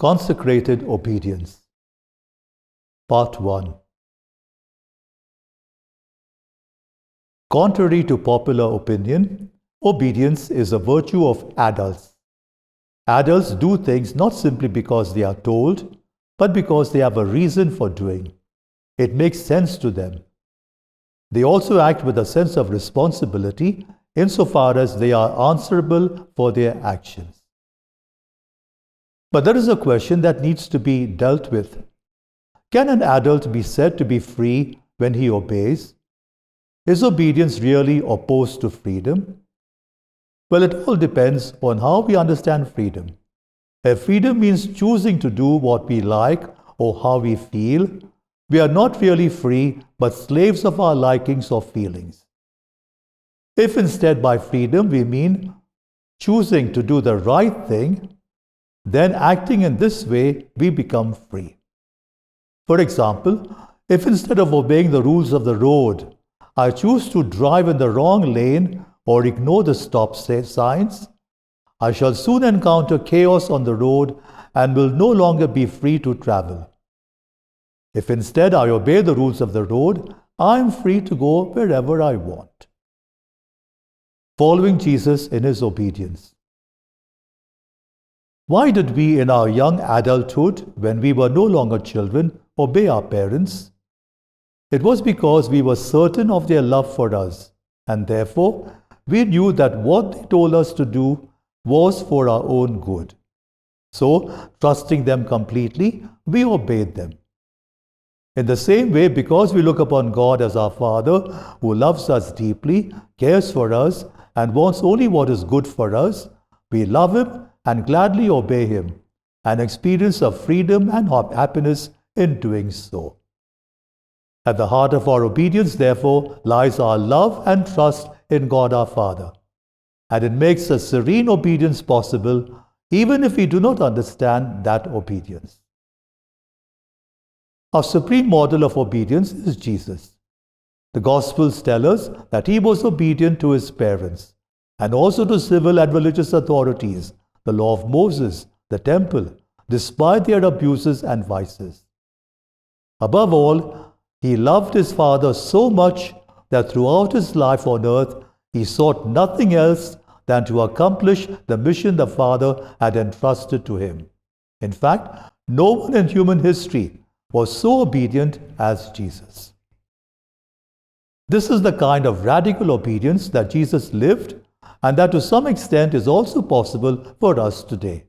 Consecrated Obedience. Part 1. Contrary to popular opinion, obedience is a virtue of adults. Adults do things not simply because they are told, but because they have a reason for doing. It makes sense to them. They also act with a sense of responsibility insofar as they are answerable for their actions. But there is a question that needs to be dealt with. Can an adult be said to be free when he obeys? Is obedience really opposed to freedom? Well, it all depends on how we understand freedom. If freedom means choosing to do what we like or how we feel, we are not really free, but slaves of our likings or feelings. If instead by freedom we mean choosing to do the right thing, then acting in this way we become free. For example, if instead of obeying the rules of the road, I choose to drive in the wrong lane or ignore the stop signs, I shall soon encounter chaos on the road and will no longer be free to travel. If instead I obey the rules of the road, I am free to go wherever I want. Following Jesus in his obedience. Why did we in our young adulthood, when we were no longer children, obey our parents? It was because we were certain of their love for us, and therefore we knew that what they told us to do was for our own good. So, trusting them completely, we obeyed them. In the same way, because we look upon God as our Father, who loves us deeply, cares for us, and wants only what is good for us, we love Him and gladly obey Him, and experience of freedom and happiness in doing so. At the heart of our obedience, therefore, lies our love and trust in God our Father, and it makes a serene obedience possible, even if we do not understand that obedience. Our supreme model of obedience is Jesus. The Gospels tell us that He was obedient to His parents, and also to civil and religious authorities, the law of Moses, the temple, despite their abuses and vices. Above all, He loved His Father so much that throughout His life on earth, He sought nothing else than to accomplish the mission the Father had entrusted to Him. In fact, no one in human history was so obedient as Jesus. This is the kind of radical obedience that Jesus lived, and that to some extent is also possible for us today.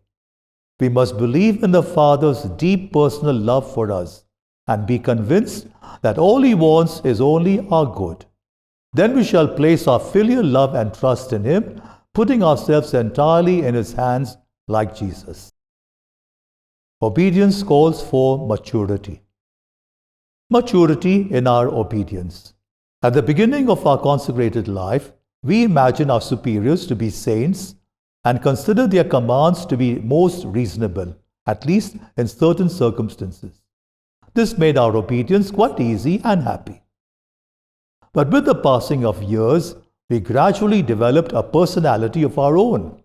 We must believe in the Father's deep personal love for us and be convinced that all He wants is only our good. Then we shall place our filial love and trust in Him, putting ourselves entirely in His hands like Jesus. Obedience calls for maturity. Maturity in our obedience. At the beginning of our consecrated life, we imagine our superiors to be saints and consider their commands to be most reasonable, at least in certain circumstances. This made our obedience quite easy and happy. But with the passing of years, we gradually developed a personality of our own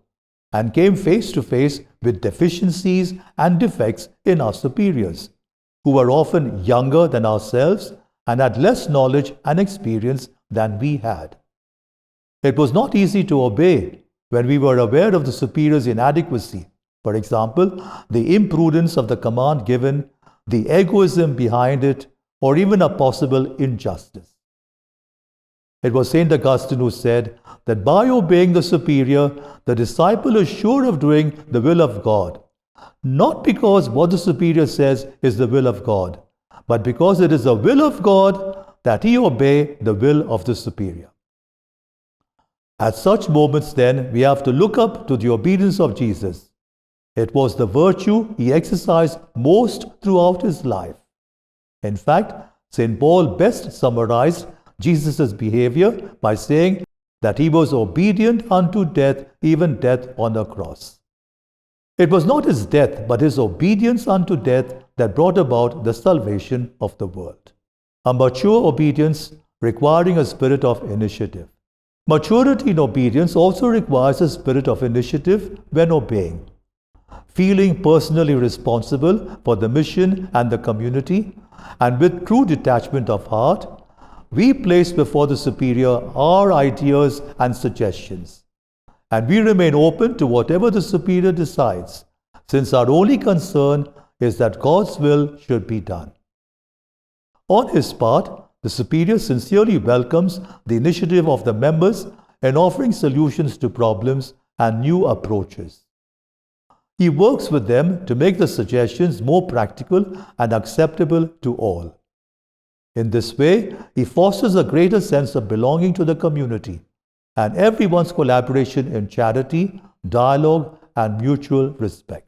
and came face to face with deficiencies and defects in our superiors, who were often younger than ourselves and had less knowledge and experience than we had. It was not easy to obey when we were aware of the superior's inadequacy. For example, the imprudence of the command given, the egoism behind it, or even a possible injustice. It was St. Augustine who said that by obeying the superior, the disciple is sure of doing the will of God, not because what the superior says is the will of God, but because it is the will of God that he obey the will of the superior. At such moments, then, we have to look up to the obedience of Jesus. It was the virtue He exercised most throughout His life. In fact, St. Paul best summarized Jesus' behavior by saying that He was obedient unto death, even death on the cross. It was not His death, but His obedience unto death that brought about the salvation of the world. A mature obedience requiring a spirit of initiative. Maturity in obedience also requires a spirit of initiative when obeying. feeling personally responsible for the mission and the community, and with true detachment of heart, we place before the superior our ideas and suggestions, and we remain open to whatever the superior decides, since our only concern is that God's will should be done. On his part, the superior sincerely welcomes the initiative of the members in offering solutions to problems and new approaches. He works with them to make the suggestions more practical and acceptable to all. In this way, he fosters a greater sense of belonging to the community and everyone's collaboration in charity, dialogue, and mutual respect.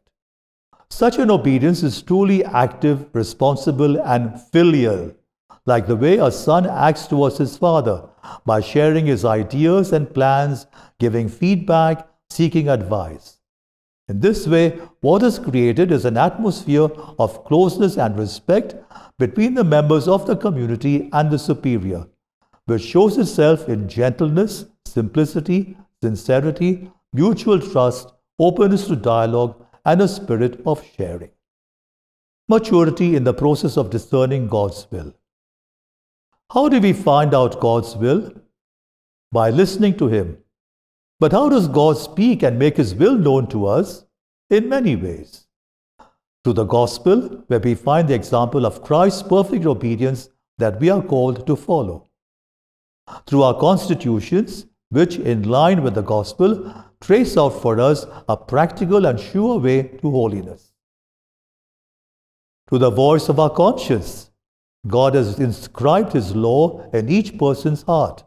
Such an obedience is truly active, responsible, and filial, like the way a son acts towards his father by sharing his ideas and plans, giving feedback, seeking advice. In this way, what is created is an atmosphere of closeness and respect between the members of the community and the superior, which shows itself in gentleness, simplicity, sincerity, mutual trust, openness to dialogue, and a spirit of sharing. Maturity in the process of discerning God's will. How do we find out God's will? By listening to Him. But how does God speak and make His will known to us? In many ways. Through the Gospel, where we find the example of Christ's perfect obedience that we are called to follow. Through our constitutions, which, in line with the Gospel, trace out for us a practical and sure way to holiness. Through the voice of our conscience, God has inscribed His law in each person's heart.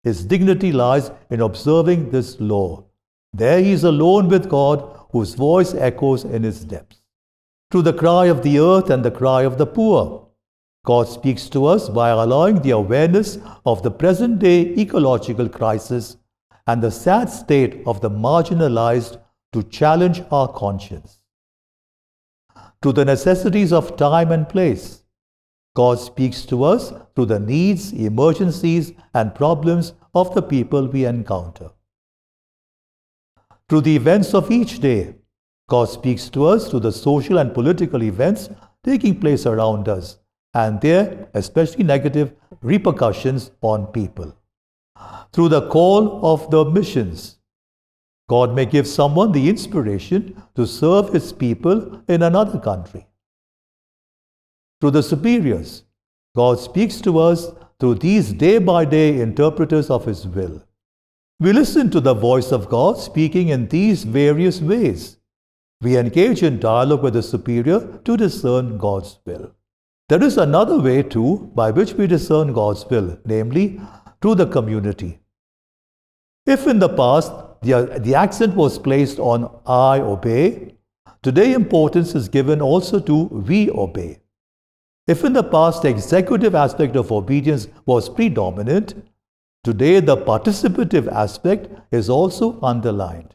His dignity lies in observing this law. There he is alone with God, whose voice echoes in his depths. Through the cry of the earth and the cry of the poor, God speaks to us by allowing the awareness of the present-day ecological crisis and the sad state of the marginalized to challenge our conscience. Through the necessities of time and place, God speaks to us through the needs, emergencies, and problems of the people we encounter. Through the events of each day, God speaks to us through the social and political events taking place around us, and their especially negative repercussions on people. Through the call of the missions, God may give someone the inspiration to serve His people in another country. Through the superiors, God speaks to us through these day-by-day interpreters of His will. We listen to the voice of God speaking in these various ways. We engage in dialogue with the superior to discern God's will. There is another way too by which we discern God's will, namely through the community. If in the past the accent was placed on I obey, today importance is given also to we obey. If in the past the executive aspect of obedience was predominant, today the participative aspect is also underlined,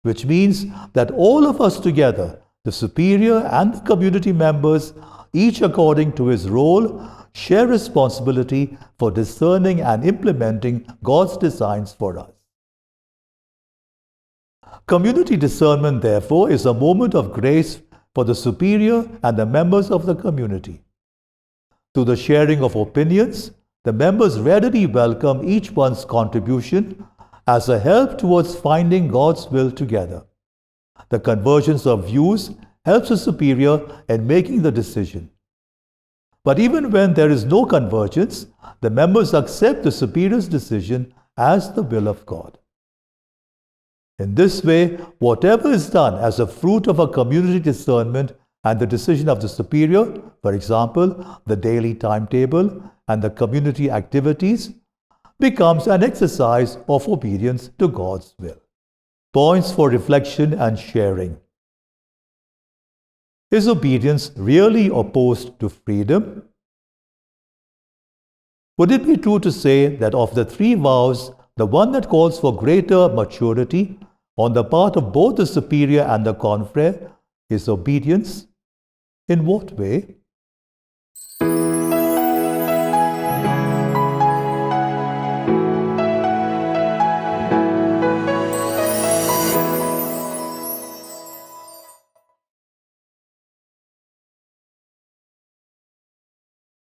which means that all of us together, the superior and the community members, each according to his role, share responsibility for discerning and implementing God's designs for us. Community discernment, therefore, is a moment of grace for the superior and the members of the community. Through the sharing of opinions, the members readily welcome each one's contribution as a help towards finding God's will together. The convergence of views helps the superior in making the decision. But even when there is no convergence, the members accept the superior's decision as the will of God. In this way, whatever is done as a fruit of a community discernment and the decision of the superior, for example, the daily timetable and the community activities, becomes an exercise of obedience to God's will. Points for reflection and sharing. Is obedience really opposed to freedom? Would it be true to say that of the three vows, the one that calls for greater maturity on the part of both the superior and the confrere is obedience? In what way?